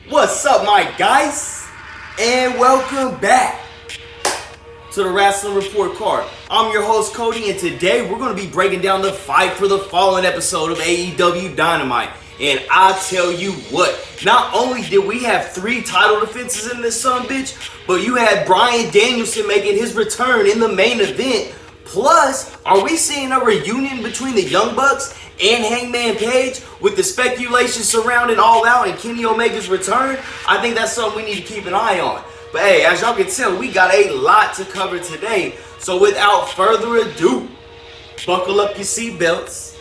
What's up, my guys? And welcome back to the Wrestling Report Card. I'm your host, Cody, and today we're going to be breaking down the Fight for the Fallen episode of AEW Dynamite. And I tell you what, not only did we have 3 title defenses in this sumbitch, but you had Bryan Danielson making his return in the main event. Plus, are we seeing a reunion between the Young Bucks and Hangman Page with the speculation surrounding All Out and Kenny Omega's return? I think that's something we need to keep an eye on. But hey, as y'all can tell, we got a lot to cover today. So without further ado, buckle up your seatbelts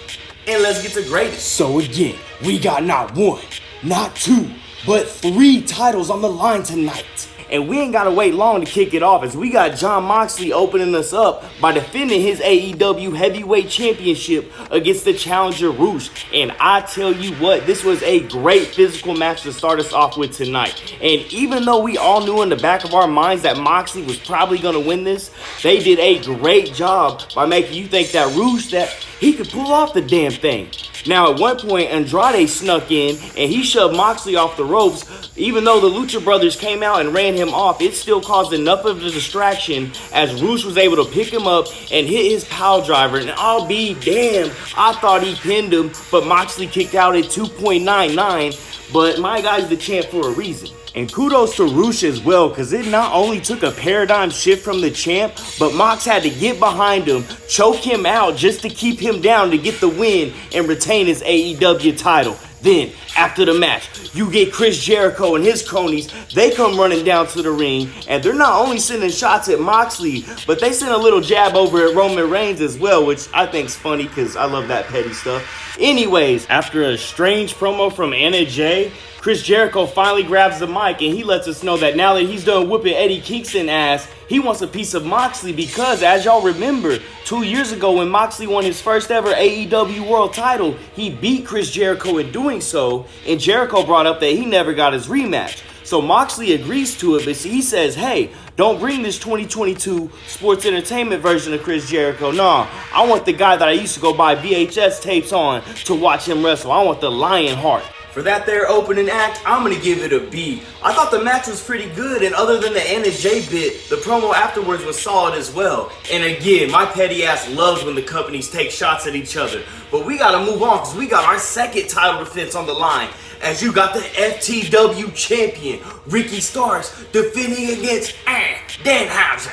and let's get to greatest. So again, we got not 1, not 2, but 3 titles on the line tonight. And we ain't gotta wait long to kick it off, as we got Jon Moxley opening us up by defending his AEW Heavyweight Championship against the challenger Rush. And I tell you what, this was a great physical match to start us off with tonight. And even though we all knew in the back of our minds that Moxley was probably gonna win this, they did a great job by making you think that Rush, that he could pull off the damn thing. Now, at one point, Andrade snuck in and he shoved Moxley off the ropes. Even though the Lucha Brothers came out and ran him off, it still caused enough of a distraction as Rush was able to pick him up and hit his pile driver. And I'll be damned, I thought he pinned him, but Moxley kicked out at 2.99. But my guy's the champ for a reason. And kudos to Rush as well, because it not only took a paradigm shift from the champ, but Mox had to get behind him, choke him out just to keep him down to get the win and retain his AEW title. Then, after the match, you get Chris Jericho and his cronies. They come running down to the ring, and they're not only sending shots at Moxley, but they send a little jab over at Roman Reigns as well, which I think's funny because I love that petty stuff. Anyways, after a strange promo from Anna Jay, Chris Jericho finally grabs the mic and he lets us know that now that he's done whipping Eddie Kingston ass, he wants a piece of Moxley because, as y'all remember, 2 years ago when Moxley won his first ever AEW World title, he beat Chris Jericho in doing so, and Jericho brought up that he never got his rematch. So Moxley agrees to it, but he says, hey, don't bring this 2022 sports entertainment version of Chris Jericho. Nah, I want the guy that I used to go buy VHS tapes on to watch him wrestle. I want the Lionheart. For that there opening act, I'm going to give it a B. I thought the match was pretty good, and other than the Anna Jay bit, the promo afterwards was solid as well. And again, my petty ass loves when the companies take shots at each other. But we got to move on because we got our second title defense on the line. As you got the FTW champion, Ricky Starks, defending against Danhausen.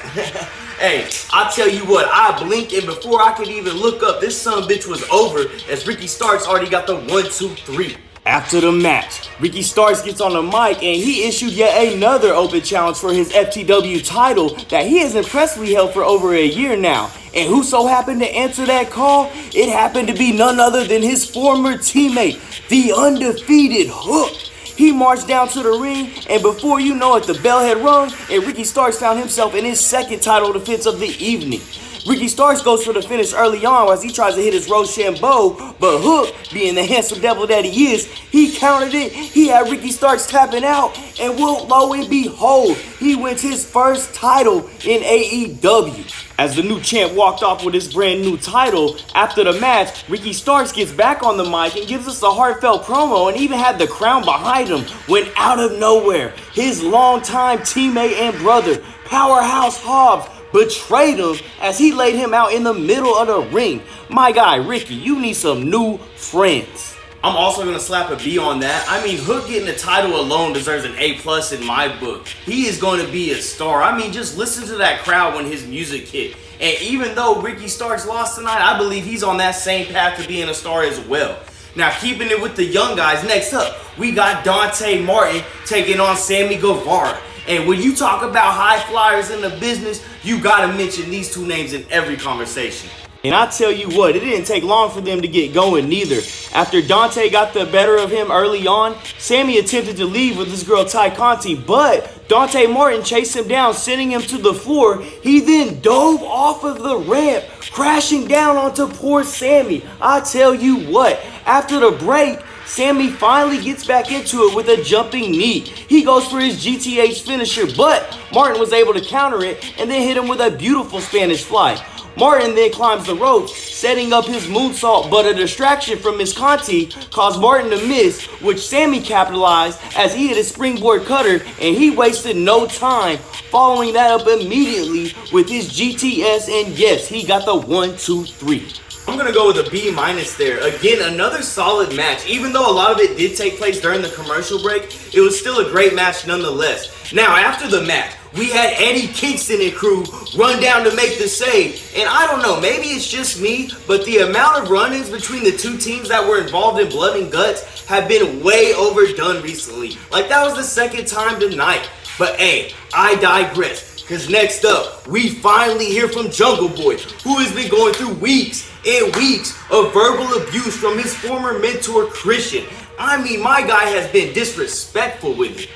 Hey, I tell you what, I blinked and before I could even look up, this sumbitch was over as Ricky Starks already got the 1, 2, 3. After the match, Ricky Starks gets on the mic and he issued yet another open challenge for his FTW title that he has impressively held for over a year now. And who so happened to answer that call? It happened to be none other than his former teammate, the undefeated Hook. He marched down to the ring, and before you know it, the bell had rung, and Ricky Starks found himself in his second title defense of the evening. Ricky Starks goes for the finish early on as he tries to hit his Rochambeau, but Hook, being the handsome devil that he is, he countered it. He had Ricky Starks tapping out, and lo and behold, he wins his first title in AEW. As the new champ walked off with his brand new title, after the match, Ricky Starks gets back on the mic and gives us a heartfelt promo and even had the crowd behind him when out of nowhere, his longtime teammate and brother, Powerhouse Hobbs, betrayed him as he laid him out in the middle of the ring. My guy, Ricky, you need some new friends. I'm also going to slap a B on that. I mean, Hook getting the title alone deserves an A+ in my book. He is going to be a star. I mean, just listen to that crowd when his music hit. And even though Ricky Starks lost tonight, I believe he's on that same path to being a star as well. Now, keeping it with the young guys, next up, we got Dante Martin taking on Sammy Guevara. And when you talk about high flyers in the business, you gotta mention these two names in every conversation. And I tell you what, it didn't take long for them to get going neither. After Dante got the better of him early on, Sammy attempted to leave with his girl Ty Conti, but Dante Martin chased him down, sending him to the floor. He then dove off of the ramp, crashing down onto poor Sammy. I tell you what, after the break, Sammy finally gets back into it with a jumping knee. He goes for his GTH finisher, but Martin was able to counter it and then hit him with a beautiful Spanish fly. Martin then climbs the ropes, setting up his moonsault, but a distraction from Miss Conti caused Martin to miss, which Sammy capitalized as he hit a springboard cutter, and he wasted no time following that up immediately with his GTS, and yes, he got the 1, 2, 3. I'm going to go with a B- there. Again, another solid match. Even though a lot of it did take place during the commercial break, it was still a great match nonetheless. Now, after the match, we had Eddie Kingston and crew run down to make the save. And I don't know, maybe it's just me, but the amount of run-ins between the two teams that were involved in Blood and Guts have been way overdone recently. Like, that was the second time tonight. But hey, I digress. Because next up, we finally hear from Jungle Boy, who has been going through weeks and weeks of verbal abuse from his former mentor, Christian. I mean, my guy has been disrespectful with it.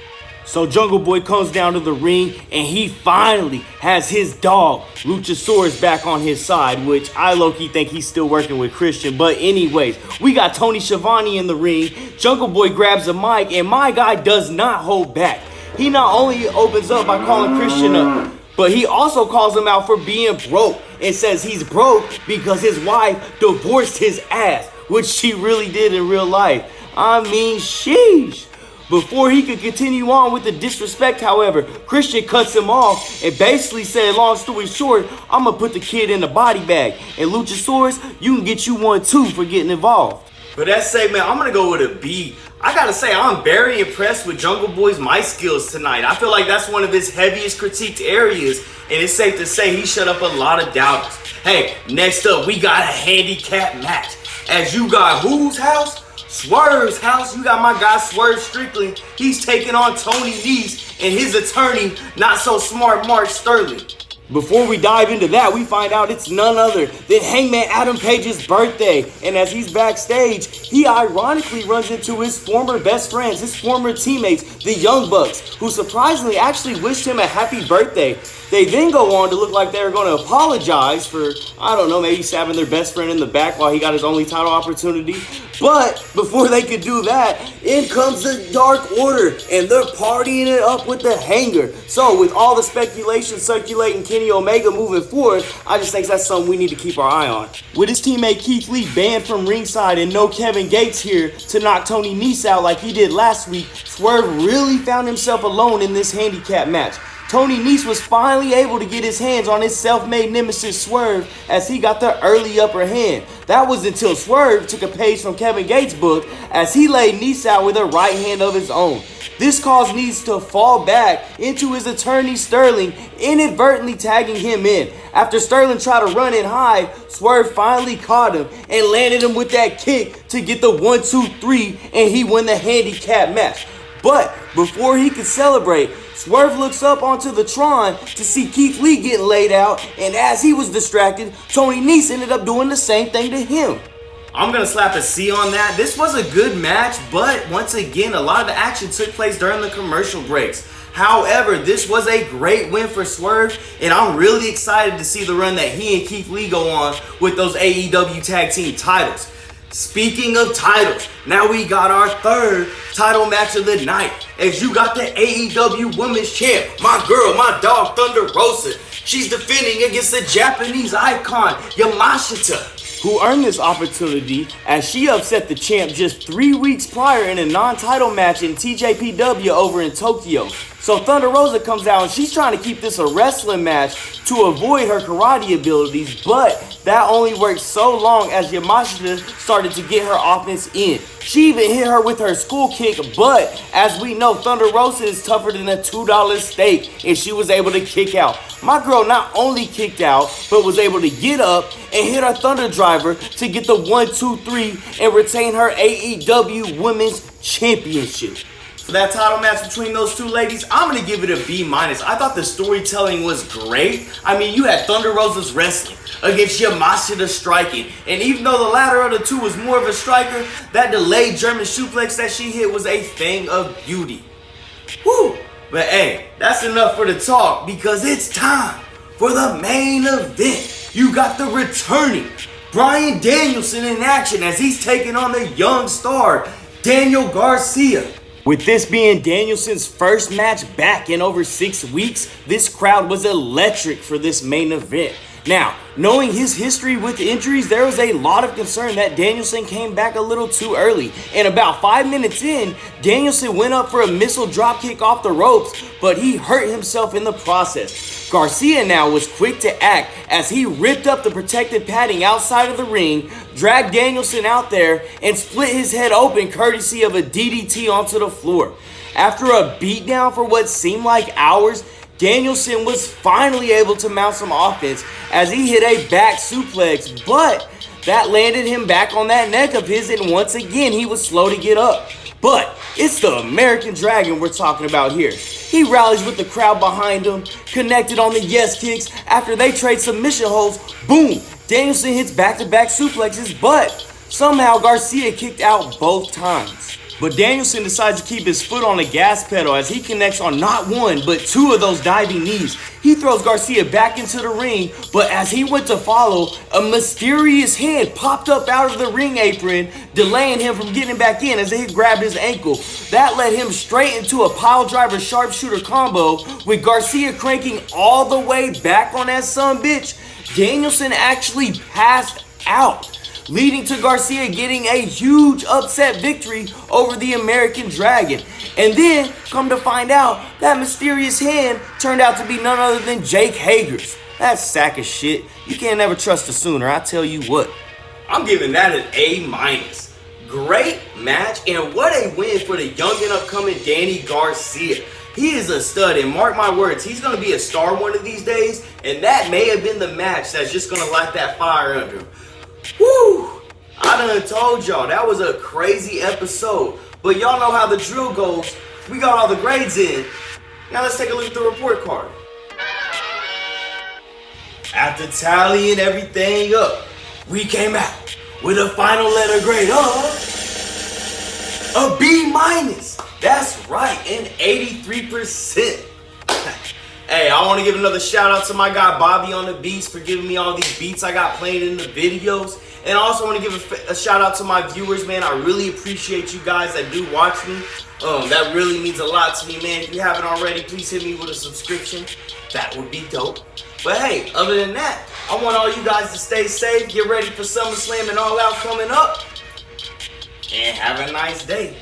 So Jungle Boy comes down to the ring, and he finally has his dog, Luchasaurus, back on his side, which I low-key think he's still working with Christian. But anyways, we got Tony Schiavone in the ring. Jungle Boy grabs a mic, and my guy does not hold back. He not only opens up by calling Christian up, but he also calls him out for being broke and says he's broke because his wife divorced his ass, which she really did in real life. I mean, sheesh. Before he could continue on with the disrespect, however, Christian cuts him off and basically said, long story short, I'm going to put the kid in the body bag. And Luchasaurus, you can get you one too for getting involved. For that segment, I'm going to go with a B. I gotta say, I'm very impressed with Jungle Boy's mic skills tonight. I feel like that's one of his heaviest critiqued areas, and it's safe to say he shut up a lot of doubters. Hey, next up, we got a handicap match. As you got whose house? Swerve's house. You got my guy Swerve Strickland. He's taking on Tony Nese and his attorney, not so smart Mark Sterling. Before we dive into that, we find out it's none other than Hangman Adam Page's birthday. And as he's backstage, he ironically runs into his former best friends, his former teammates, the Young Bucks, who surprisingly actually wished him a happy birthday. They then go on to look like they were going to apologize for, I don't know, maybe stabbing their best friend in the back while he got his only title opportunity. But before they could do that, in comes the Dark Order, and they're partying it up with the Hanger. So with all the speculation circulating Kenny Omega moving forward, I just think that's something we need to keep our eye on. With his teammate Keith Lee banned from ringside and no Kevin Gates here to knock Tony Nese out like he did last week, Swerve really found himself alone in this handicap match. Tony Nese was finally able to get his hands on his self-made nemesis Swerve as he got the early upper hand. That was until Swerve took a page from Kevin Gates' book as he laid Nese out with a right hand of his own. This caused Nese to fall back into his attorney Sterling, inadvertently tagging him in. After Sterling tried to run and hide, Swerve finally caught him and landed him with that kick to get the 1, 2, 3, and he won the handicap match. But before he could celebrate, Swerve looks up onto the Tron to see Keith Lee getting laid out, and as he was distracted, Tony Nese ended up doing the same thing to him. I'm going to slap a C on that. This was a good match, but once again, a lot of the action took place during the commercial breaks. However, this was a great win for Swerve, and I'm really excited to see the run that he and Keith Lee go on with those AEW Tag Team titles. Speaking of titles, now we got our third title match of the night. As you got the AEW Women's Champ, my girl, my dog, Thunder Rosa. She's defending against the Japanese icon, Yamashita, who earned this opportunity as she upset the champ just 3 weeks prior in a non-title match in TJPW over in Tokyo. So Thunder Rosa comes out and she's trying to keep this a wrestling match to avoid her karate abilities, but that only worked so long as Yamashita started to get her offense in. She even hit her with her school kick, but as we know, Thunder Rosa is tougher than a $2 steak, and she was able to kick out. My girl not only kicked out, but was able to get up and hit her Thunder Driver to get the 1, 2, 3 and retain her AEW Women's Championship. For that title match between those two ladies, I'm going to give it a B-. I thought the storytelling was great. I mean, you had Thunder Rosa's wrestling against Yamashita striking. And even though the latter of the two was more of a striker, that delayed German suplex that she hit was a thing of beauty. Woo! But hey, that's enough for the talk because it's time for the main event. You got the returning Bryan Danielson in action as he's taking on the young star, Daniel Garcia. With this being Danielson's first match back in over 6 weeks, this crowd was electric for this main event. Now, knowing his history with injuries, there was a lot of concern that Danielson came back a little too early. And about 5 minutes in, Danielson went up for a missile dropkick off the ropes, but he hurt himself in the process. Garcia now was quick to act as he ripped up the protective padding outside of the ring, dragged Danielson out there, and split his head open courtesy of a DDT onto the floor. After a beatdown for what seemed like hours, Danielson was finally able to mount some offense as he hit a back suplex, but that landed him back on that neck of his, and once again he was slow to get up. But it's the American Dragon we're talking about here. He rallies with the crowd behind him, connected on the yes kicks. After they trade submission holds, boom, Danielson hits back-to-back suplexes, but somehow Garcia kicked out both times. But Danielson decides to keep his foot on the gas pedal as he connects on not one, but two of those diving knees. He throws Garcia back into the ring, but as he went to follow, a mysterious hand popped up out of the ring apron, delaying him from getting back in as it grabbed his ankle. That led him straight into a piledriver sharpshooter combo, with Garcia cranking all the way back on that sumbitch. Danielson actually passed out, leading to Garcia getting a huge upset victory over the American Dragon. And then, come to find out, that mysterious hand turned out to be none other than Jake Hager's. That sack of shit. You can't never trust a Sooner, I tell you what. I'm giving that an A-. Great match, and what a win for the young and upcoming Danny Garcia. He is a stud, and mark my words, he's going to be a star one of these days, and that may have been the match that's just going to light that fire under him. Woo! I done told y'all, that was a crazy episode. But y'all know how the drill goes. We got all the grades in. Now let's take a look at the report card. After tallying everything up, we came out with a final letter grade of a B-. That's right, an 83%. Hey, I want to give another shout out to my guy Bobby on the beats for giving me all these beats I got playing in the videos. And I also want to give a shout out to my viewers, man. I really appreciate you guys that do watch me. That really means a lot to me, man. If you haven't already, please hit me with a subscription. That would be dope. But hey, other than that, I want all you guys to stay safe, get ready for SummerSlam and All Out coming up, and have a nice day.